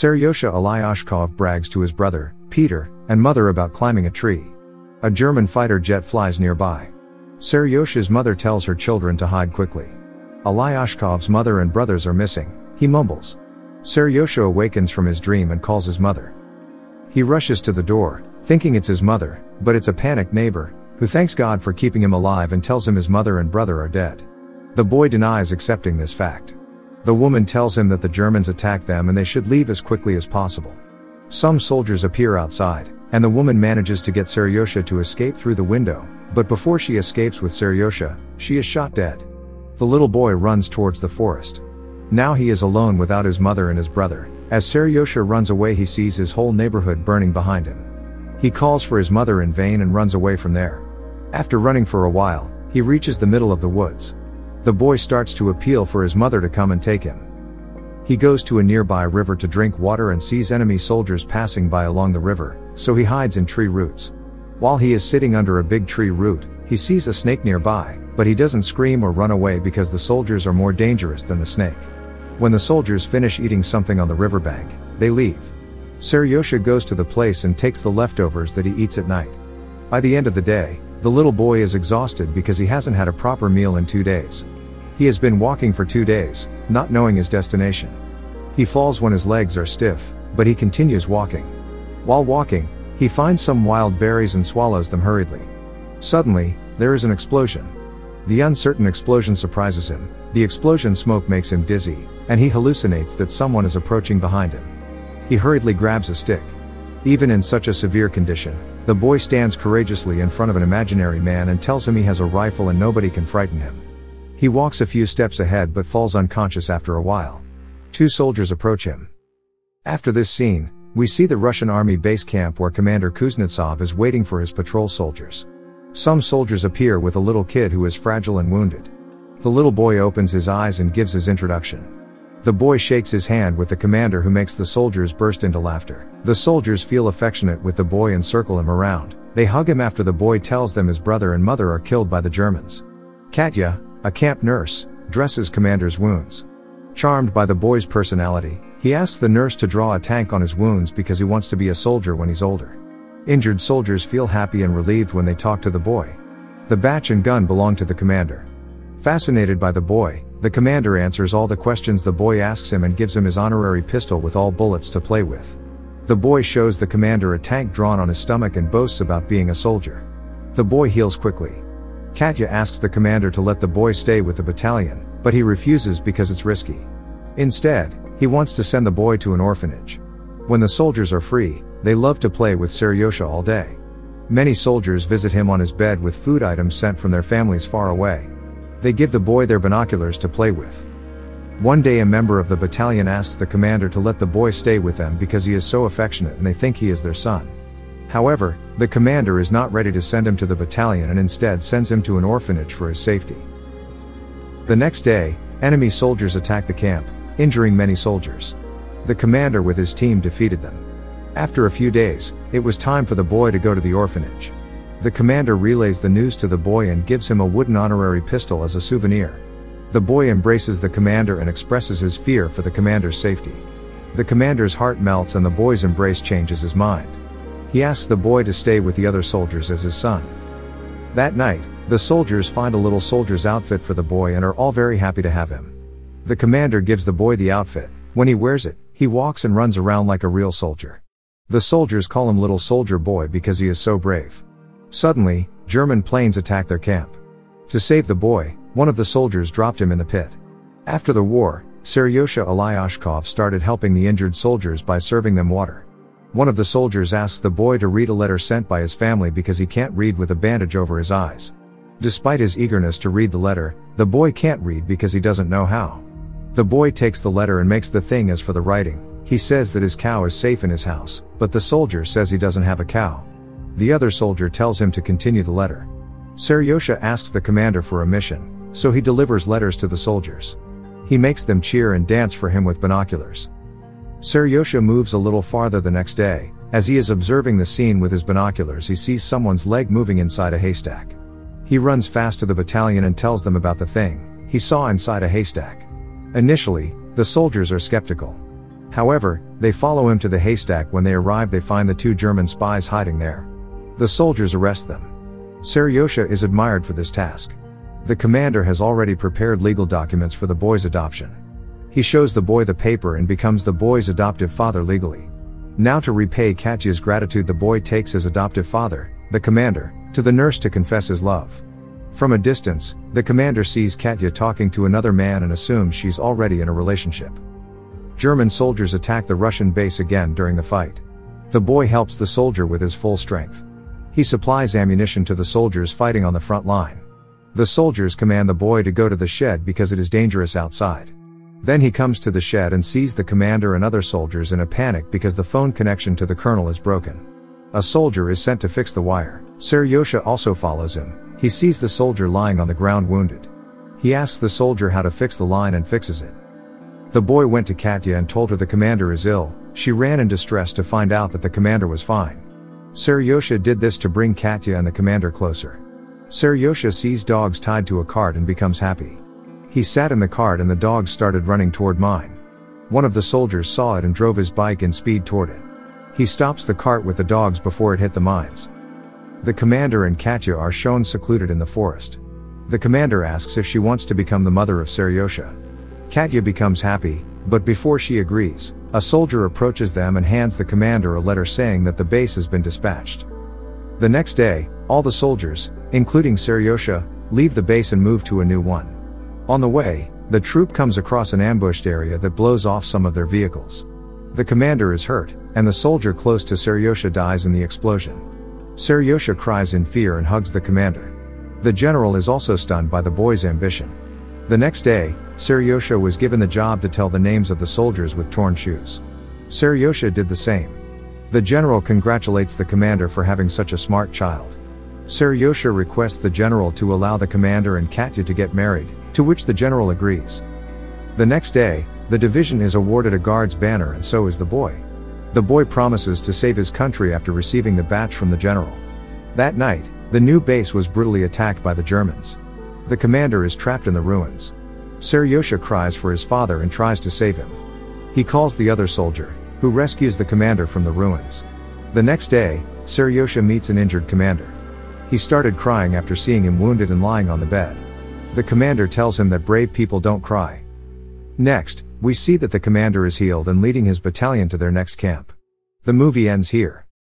Seryosha Alyashkov brags to his brother, Peter, and mother about climbing a tree. A German fighter jet flies nearby. Seryosha's mother tells her children to hide quickly. Alyashkov's mother and brothers are missing, he mumbles. Seryosha awakens from his dream and calls his mother. He rushes to the door, thinking it's his mother, but it's a panicked neighbor, who thanks God for keeping him alive and tells him his mother and brother are dead. The boy denies accepting this fact. The woman tells him that the Germans attacked them and they should leave as quickly as possible. Some soldiers appear outside, and the woman manages to get Seryosha to escape through the window, but before she escapes with Seryosha, she is shot dead. The little boy runs towards the forest. Now he is alone without his mother and his brother. As Seryosha runs away, he sees his whole neighborhood burning behind him. He calls for his mother in vain and runs away from there. After running for a while, he reaches the middle of the woods. The boy starts to appeal for his mother to come and take him. He goes to a nearby river to drink water and sees enemy soldiers passing by along the river, so he hides in tree roots. While he is sitting under a big tree root, he sees a snake nearby, but he doesn't scream or run away because the soldiers are more dangerous than the snake. When the soldiers finish eating something on the riverbank, they leave. Seryosha goes to the place and takes the leftovers that he eats at night. By the end of the day, the little boy is exhausted because he hasn't had a proper meal in 2 days. He has been walking for 2 days, not knowing his destination. He falls when his legs are stiff, but he continues walking. While walking, he finds some wild berries and swallows them hurriedly. Suddenly, there is an explosion. The uncertain explosion surprises him. The explosion smoke makes him dizzy, and he hallucinates that someone is approaching behind him. He hurriedly grabs a stick. Even in such a severe condition, the boy stands courageously in front of an imaginary man and tells him he has a rifle and nobody can frighten him. He walks a few steps ahead but falls unconscious after a while. 2 soldiers approach him. After this scene, we see the Russian army base camp where Commander Kuznetsov is waiting for his patrol soldiers. Some soldiers appear with a little kid who is fragile and wounded. The little boy opens his eyes and gives his introduction. The boy shakes his hand with the commander, who makes the soldiers burst into laughter. The soldiers feel affectionate with the boy and circle him around. They hug him after the boy tells them his brother and mother are killed by the Germans. Katya, a camp nurse, dresses Commander's wounds. Charmed by the boy's personality, he asks the nurse to draw a tank on his wounds because he wants to be a soldier when he's older. Injured soldiers feel happy and relieved when they talk to the boy. The batch and gun belong to the commander. Fascinated by the boy, the commander answers all the questions the boy asks him and gives him his honorary pistol with all bullets to play with. The boy shows the commander a tank drawn on his stomach and boasts about being a soldier. The boy heals quickly. Katya asks the commander to let the boy stay with the battalion, but he refuses because it's risky. Instead, he wants to send the boy to an orphanage. When the soldiers are free, they love to play with Seryosha all day. Many soldiers visit him on his bed with food items sent from their families far away. They give the boy their binoculars to play with. One day a member of the battalion asks the commander to let the boy stay with them because he is so affectionate and they think he is their son. However, the commander is not ready to send him to the battalion and instead sends him to an orphanage for his safety. The next day, enemy soldiers attack the camp, injuring many soldiers. The commander with his team defeated them. After a few days, it was time for the boy to go to the orphanage. The commander relays the news to the boy and gives him a wooden honorary pistol as a souvenir. The boy embraces the commander and expresses his fear for the commander's safety. The commander's heart melts and the boy's embrace changes his mind. He asks the boy to stay with the other soldiers as his son. That night, the soldiers find a little soldier's outfit for the boy and are all very happy to have him. The commander gives the boy the outfit. When he wears it, he walks and runs around like a real soldier. The soldiers call him Little Soldier Boy because he is so brave. Suddenly, German planes attack their camp. To save the boy, one of the soldiers dropped him in the pit. After the war, Seryosha Alyashkov started helping the injured soldiers by serving them water. One of the soldiers asks the boy to read a letter sent by his family because he can't read with a bandage over his eyes. Despite his eagerness to read the letter, the boy can't read because he doesn't know how. The boy takes the letter and makes the thing as for the writing. He says that his cow is safe in his house, but the soldier says he doesn't have a cow. The other soldier tells him to continue the letter. Seryosha asks the commander for a mission, so he delivers letters to the soldiers. He makes them cheer and dance for him with binoculars. Seryosha moves a little farther the next day. As he is observing the scene with his binoculars, he sees someone's leg moving inside a haystack. He runs fast to the battalion and tells them about the thing he saw inside a haystack. Initially, the soldiers are skeptical. However, They follow him to the haystack. When they arrive, they find the 2 German spies hiding there. The soldiers arrest them. Seriosha is admired for this task. The commander has already prepared legal documents for the boy's adoption. He shows the boy the paper and becomes the boy's adoptive father legally. Now, to repay Katya's gratitude, the boy takes his adoptive father, the commander, to the nurse to confess his love. From a distance, the commander sees Katya talking to another man and assumes she's already in a relationship. German soldiers attack the Russian base again during the fight. The boy helps the soldier with his full strength. He supplies ammunition to the soldiers fighting on the front line. The soldiers command the boy to go to the shed because it is dangerous outside. Then he comes to the shed and sees the commander and other soldiers in a panic because the phone connection to the colonel is broken. A soldier is sent to fix the wire. Seriosha also follows him. He sees the soldier lying on the ground wounded. He asks the soldier how to fix the line and fixes it. The boy went to Katya and told her the commander is ill. She ran in distress to find out that the commander was fine. Seriosha did this to bring Katya and the commander closer. Seriosha sees dogs tied to a cart and becomes happy. He sat in the cart and the dogs started running toward mine. One of the soldiers saw it and drove his bike in speed toward it. He stops the cart with the dogs before it hit the mines. The commander and Katya are shown secluded in the forest. The commander asks if she wants to become the mother of Seriosha. Katya becomes happy, but before she agrees, a soldier approaches them and hands the commander a letter saying that the base has been dispatched. The next day, all the soldiers, including Seriosha, leave the base and move to a new one. On the way, the troop comes across an ambushed area that blows off some of their vehicles. The commander is hurt, and the soldier close to Seriosha dies in the explosion. Seriosha cries in fear and hugs the commander. The general is also stunned by the boy's ambition. The next day, Seriosha was given the job to tell the names of the soldiers with torn shoes. Seriosha did the same. The general congratulates the commander for having such a smart child. Seriosha requests the general to allow the commander and Katya to get married, to which the general agrees. The next day, the division is awarded a guard's banner and so is the boy. The boy promises to save his country after receiving the badge from the general. That night, the new base was brutally attacked by the Germans. The commander is trapped in the ruins. Seriosha cries for his father and tries to save him. He calls the other soldier, who rescues the commander from the ruins. The next day, Seriosha meets an injured commander. He started crying after seeing him wounded and lying on the bed. The commander tells him that brave people don't cry. Next, we see that the commander is healed and leading his battalion to their next camp. The movie ends here.